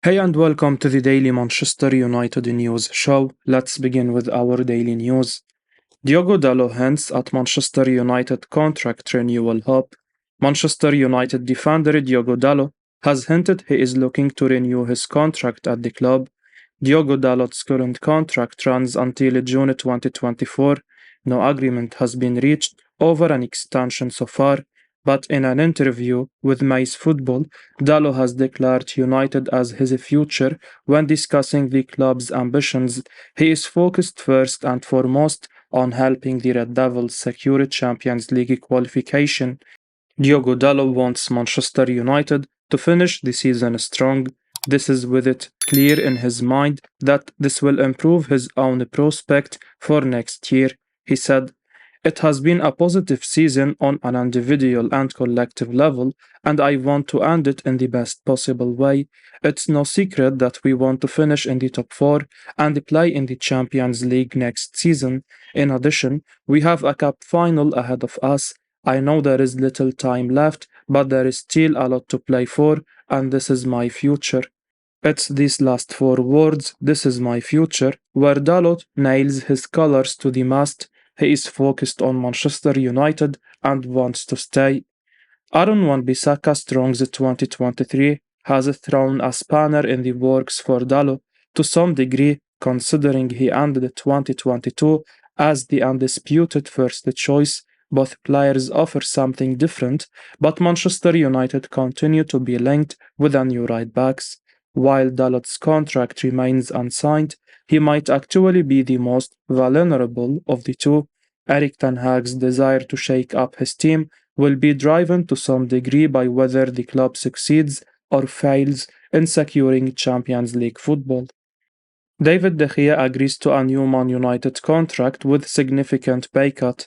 Hey and welcome to the daily Manchester United news show. Let's begin with our daily news. Diogo Dalot hints at Manchester United contract renewal hope. Manchester United defender Diogo Dalot has hinted he is looking to renew his contract at the club. Diogo Dalot's current contract runs until June 2024. No agreement has been reached over an extension so far, but in an interview with Mais Football, Dalot has declared United as his future when discussing the club's ambitions. He is focused first and foremost on helping the Red Devils secure Champions League qualification. Diogo Dallo wants Manchester United to finish the season strong. This is with it clear in his mind that this will improve his own prospect for next year. He said, "It has been a positive season on an individual and collective level, and I want to end it in the best possible way. It's no secret that we want to finish in the top four and play in the Champions League next season. In addition, we have a cup final ahead of us. I know there is little time left, but there is still a lot to play for, and this is my future." It's these last four words, "this is my future," where Dalot nails his colors to the mast. He is focused on Manchester United and wants to stay. Aaron Wan-Bissaka's Strong's 2023 has thrown a spanner in the works for Dalot to some degree, considering he ended 2022 as the undisputed first choice. Both players offer something different, but Manchester United continue to be linked with a new right backs. While Dalot's contract remains unsigned, he might actually be the most vulnerable of the two. Erik ten Hag's desire to shake up his team will be driven to some degree by whether the club succeeds or fails in securing Champions League football. David De Gea agrees to a new Man United contract with significant pay cut.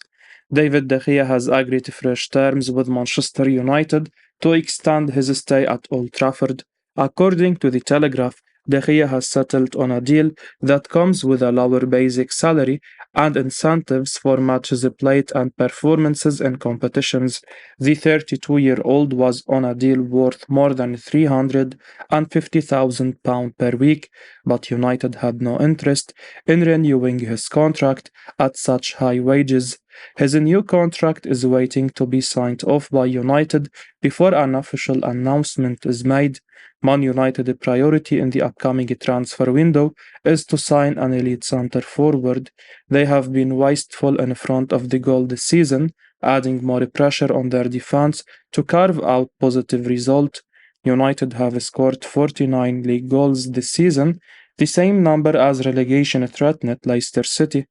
David De Gea has agreed fresh terms with Manchester United to extend his stay at Old Trafford. According to the Telegraph, De Gea has settled on a deal that comes with a lower basic salary and incentives for matches played and performances in competitions. The 32-year-old was on a deal worth more than £350,000 per week, but United had no interest in renewing his contract at such high wages. His new contract is waiting to be signed off by United before an official announcement is made. Man United's priority in the upcoming transfer window is to sign an elite centre forward. They have been wasteful in front of the goal this season, adding more pressure on their defense to carve out positive result. United have scored 49 league goals this season, the same number as relegation-threatened Leicester City.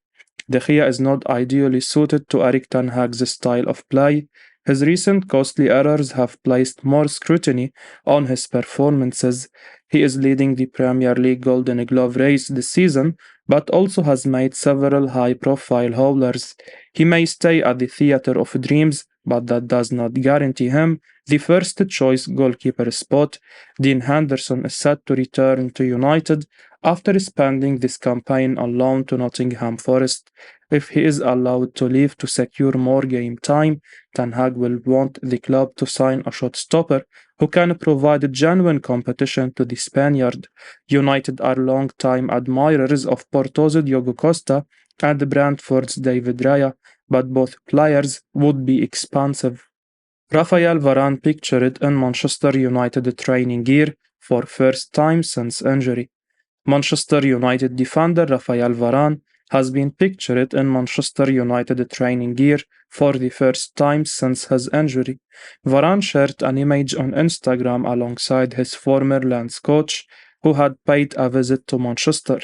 De Gea is not ideally suited to Erik ten Hag's style of play. His recent costly errors have placed more scrutiny on his performances. He is leading the Premier League Golden Glove race this season, but also has made several high-profile haulers. He may stay at the Theatre of Dreams, but that does not guarantee him the first-choice goalkeeper spot. Dean Henderson is set to return to United after spending this campaign on loan to Nottingham Forest. If he is allowed to leave to secure more game time, Ten Hag will want the club to sign a shot-stopper who can provide genuine competition to the Spaniard. United are long-time admirers of Porto's Diogo Costa and Brentford's David Raya, but both players would be expensive. Raphael Varane pictured in Manchester United training gear for first time since injury. Manchester United defender Raphael Varane has been pictured in Manchester United training gear for the first time since his injury. Varan shared an image on Instagram alongside his former Lens coach, who had paid a visit to Manchester.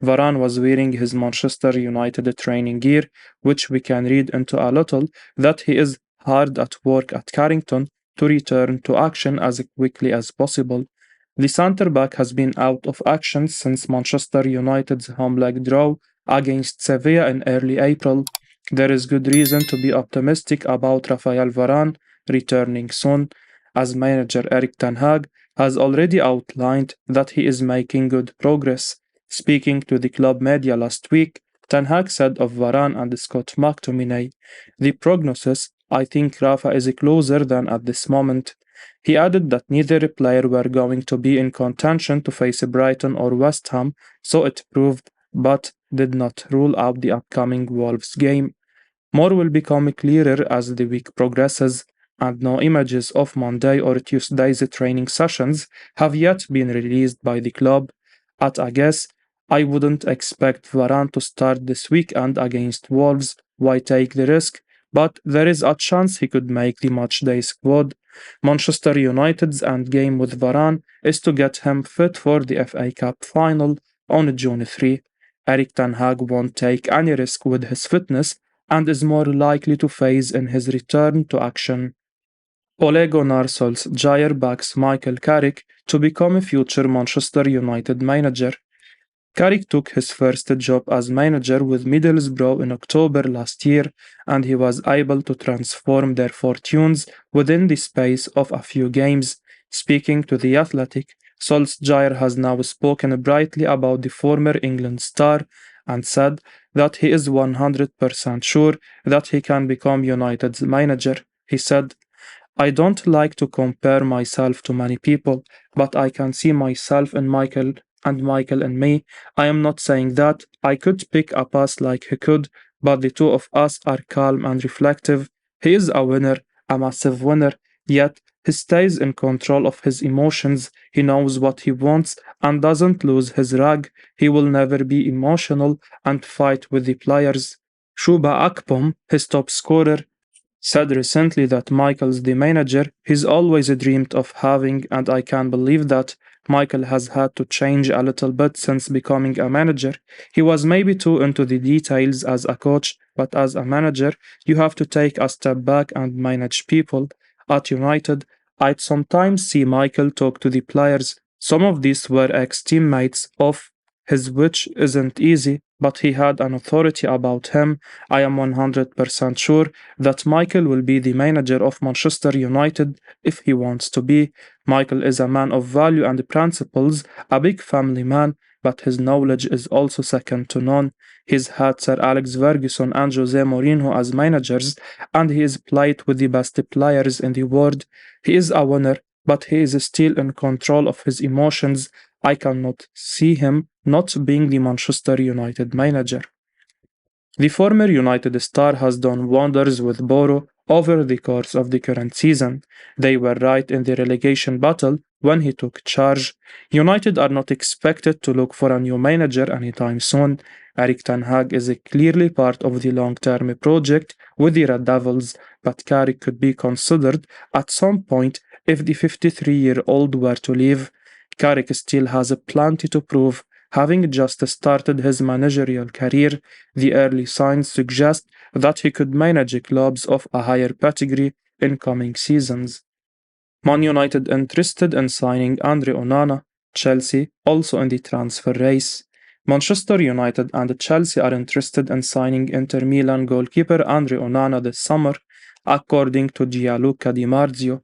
Varan was wearing his Manchester United training gear, which we can read into a little that he is hard at work at Carrington to return to action as quickly as possible. The centre-back has been out of action since Manchester United's home leg draw against Sevilla in early April. There is good reason to be optimistic about Raphael Varane returning soon, as manager Erik ten Hag has already outlined that he is making good progress. Speaking to the club media last week, Ten Hag said of Varane and Scott McTominay, "The prognosis, I think Rafa is closer than at this moment. He added that neither player were going to be in contention to face Brighton or West Ham, so it proved, but did not rule out the upcoming Wolves game. More will become clearer as the week progresses, and no images of Monday or Tuesday's training sessions have yet been released by the club. At a guess, I wouldn't expect Varan to start this weekend against Wolves. Why take the risk? But there is a chance he could make the matchday squad. Manchester United's endgame with Varan is to get him fit for the FA Cup final on June 3. Erik ten Hag won't take any risk with his fitness and is more likely to phase in his return to action. Ole Gunnar Solskjaer backs Michael Carrick to become a future Manchester United manager. Carrick took his first job as manager with Middlesbrough in October last year, and he was able to transform their fortunes within the space of a few games. Speaking to The Athletic, Solskjaer has now spoken brightly about the former England star and said that he is 100% sure that he can become United's manager. He said, I don't like to compare myself to many people, but I can see myself in Michael and Michael in me. I am not saying that I could pick a pass like he could, but the two of us are calm and reflective. He is a winner, a massive winner, yet he stays in control of his emotions. He knows what he wants and doesn't lose his rag. He will never be emotional and fight with the players. Shuba Akpom, his top scorer, said recently that Michael's the manager he's always dreamed of having, and I can believe that Michael has had to change a little bit since becoming a manager. He was maybe too into the details as a coach, but as a manager, you have to take a step back and manage people. At United, I'd sometimes see Michael talk to the players. Some of these were ex teammates of his, which isn't easy, but he had an authority about him. I am 100% sure that Michael will be the manager of Manchester United if he wants to be. Michael is a man of value and principles, a big family man, but his knowledge is also second to none. He's had Sir Alex Ferguson and Jose Mourinho as managers, and he is played with the best players in the world. He is a winner, but he is still in control of his emotions. I cannot see him not being the Manchester United manager. The former United star has done wonders with Boro over the course of the current season. They were right in the relegation battle when he took charge. United are not expected to look for a new manager anytime soon. Erik ten Hag is clearly part of the long-term project with the Red Devils, but Carrick could be considered at some point if the 53-year-old were to leave. Carrick still has plenty to prove. Having just started his managerial career, the early signs suggest that he could manage clubs of a higher pedigree in coming seasons. Man United interested in signing Andre Onana, Chelsea also in the transfer race. Manchester United and Chelsea are interested in signing Inter Milan goalkeeper Andre Onana this summer, according to Gianluca Di Marzio.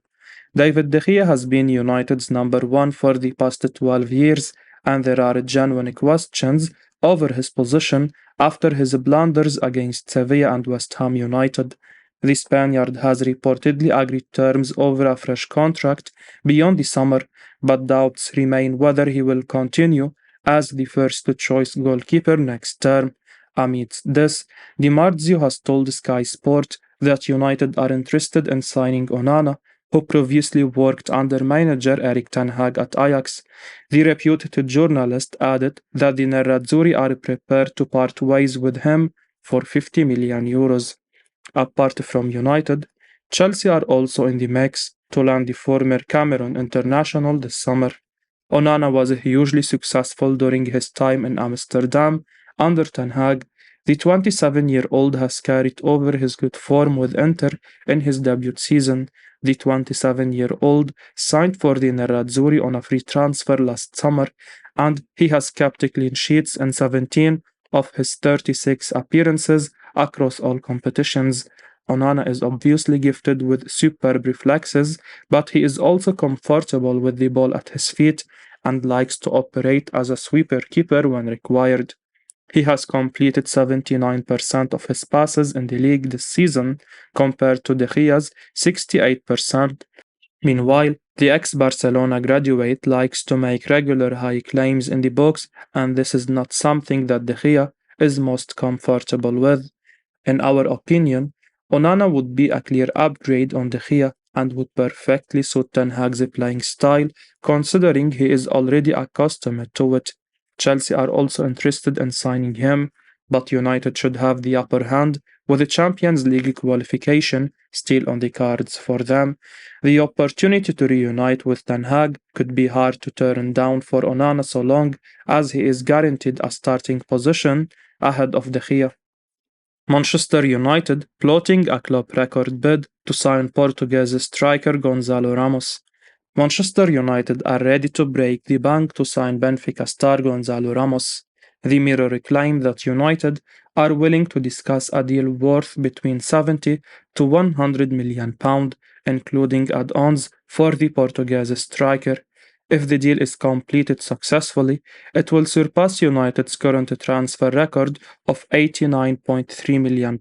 David De Gea has been United's number one for the past 12 years, and there are genuine questions over his position after his blunders against Sevilla and West Ham United. The Spaniard has reportedly agreed terms over a fresh contract beyond the summer, but doubts remain whether he will continue as the first choice goalkeeper next term. Amidst this, Di Marzio has told Sky Sport that United are interested in signing Onana, who previously worked under manager Erik ten Hag at Ajax. The reputed journalist added that the Nerazzurri are prepared to part ways with him for €50 million. Apart from United, Chelsea are also in the mix to land the former Cameroon international this summer. Onana was hugely successful during his time in Amsterdam under Ten Hag. The 27-year-old has carried over his good form with Inter in his debut season. The 27-year-old signed for the Nerazzurri on a free transfer last summer, and he has kept clean sheets in 17 of his 36 appearances across all competitions. Onana is obviously gifted with superb reflexes, but he is also comfortable with the ball at his feet and likes to operate as a sweeper keeper when required. He has completed 79% of his passes in the league this season, compared to De Gea's 68%. Meanwhile, the ex-Barcelona graduate likes to make regular high claims in the box, and this is not something that De Gea is most comfortable with. In our opinion, Onana would be a clear upgrade on De Gea and would perfectly suit Ten Hag's playing style, considering he is already accustomed to it. Chelsea are also interested in signing him, but United should have the upper hand, with the Champions League qualification still on the cards for them. The opportunity to reunite with Ten Hag could be hard to turn down for Onana so long as he is guaranteed a starting position ahead of De Gea. Manchester United plotting a club record bid to sign Portuguese striker Gonzalo Ramos. Manchester United are ready to break the bank to sign Benfica star Gonzalo Ramos. The Mirror claim that United are willing to discuss a deal worth between 70 to 100 million pound, including add-ons for the Portuguese striker. If the deal is completed successfully, it will surpass United's current transfer record of £89.3 million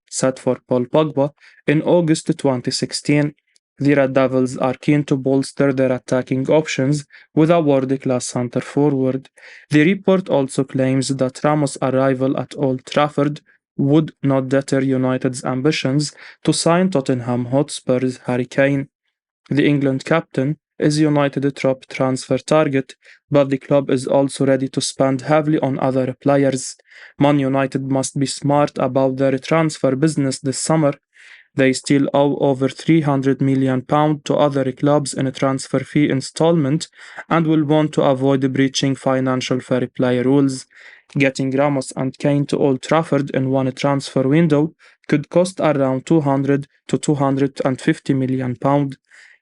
set for Paul Pogba in August 2016. The Red Devils are keen to bolster their attacking options with a world-class centre forward. The report also claims that Ramos' arrival at Old Trafford would not deter United's ambitions to sign Tottenham Hotspur's Harry Kane. The England captain is United's top transfer target, but the club is also ready to spend heavily on other players. Man United must be smart about their transfer business this summer. They still owe over £300 million to other clubs in a transfer fee installment and will want to avoid breaching financial fair play rules. Getting Ramos and Kane to Old Trafford in one transfer window could cost around £200 to £250 million.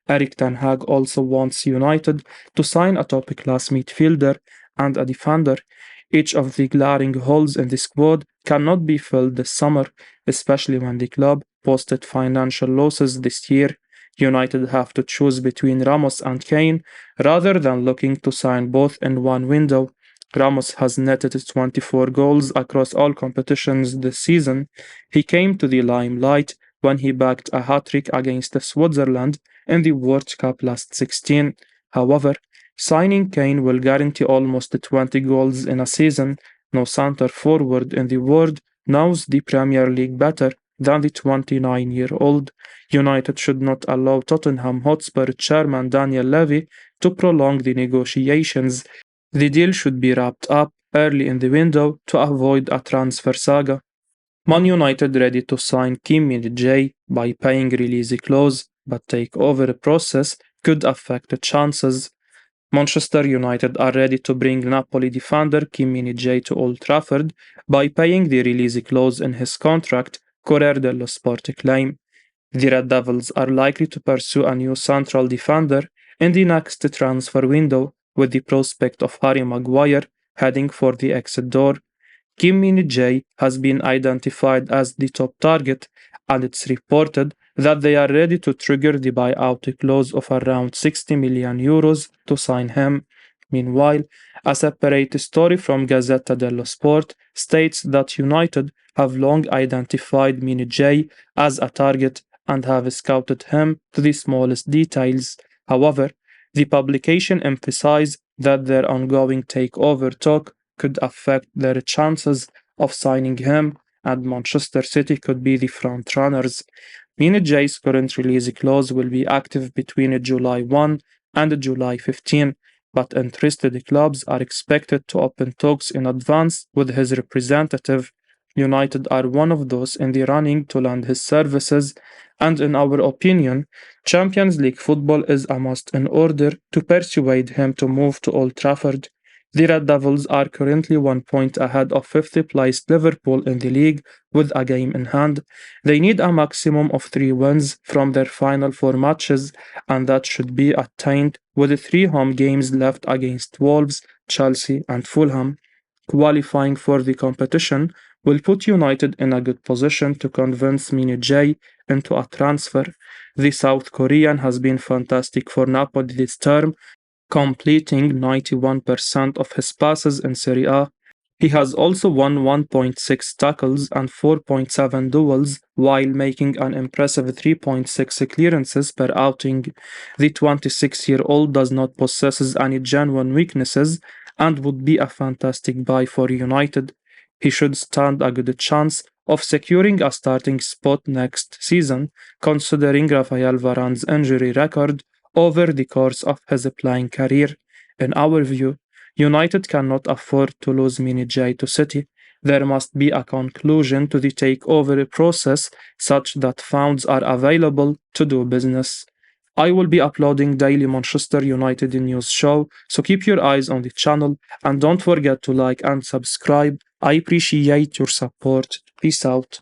Erik Ten Hag also wants United to sign a top-class midfielder and a defender. Each of the glaring holes in the squad cannot be filled this summer, especially when the club posted financial losses this year. United have to choose between Ramos and Kane rather than looking to sign both in one window. Ramos has netted 24 goals across all competitions this season. He came to the limelight when he bagged a hat-trick against Switzerland in the World Cup last 16. However, signing Kane will guarantee almost 20 goals in a season. No center forward in the world knows the Premier League better than the 29-year-old. United should not allow Tottenham Hotspur chairman Daniel Levy to prolong the negotiations. The deal should be wrapped up early in the window to avoid a transfer saga. Man United ready to sign Kim Minje by paying release clause, but takeover process could affect the chances. Manchester United are ready to bring Napoli defender Kim Minje to Old Trafford by paying the release clause in his contract, Corriere dello Sport claim. The Red Devils are likely to pursue a new central defender in the next transfer window, with the prospect of Harry Maguire heading for the exit door. Kim Minje has been identified as the top target, and it's reported that they are ready to trigger the buyout clause of around €60 million to sign him. Meanwhile, a separate story from Gazzetta dello Sport states that United have long identified Minje as a target and have scouted him to the smallest details. However, the publication emphasized that their ongoing takeover talk could affect their chances of signing him, and Manchester City could be the front runners. Minje's current release clause will be active between July 1 and July 15, but interested clubs are expected to open talks in advance with his representative. United are one of those in the running to lend his services, and in our opinion, Champions League football is a must in order to persuade him to move to Old Trafford. The Red Devils are currently 1 point ahead of 5th placed Liverpool in the league with a game in hand. They need a maximum of 3 wins from their final 4 matches, and that should be attained with 3 home games left against Wolves, Chelsea, and Fulham. Qualifying for the competition will put United in a good position to convince Minje into a transfer. The South Korean has been fantastic for Napoli this term, completing 91% of his passes in Serie A. He has also won 1.6 tackles and 4.7 duels while making an impressive 3.6 clearances per outing. The 26-year-old does not possess any genuine weaknesses and would be a fantastic buy for United. He should stand a good chance of securing a starting spot next season, considering Raphael Varane's injury record over the course of his playing career. In our view, United cannot afford to lose Minje to City. There must be a conclusion to the takeover process such that funds are available to do business. I will be uploading daily Manchester United news show, so keep your eyes on the channel and don't forget to like and subscribe. I appreciate your support. Peace out.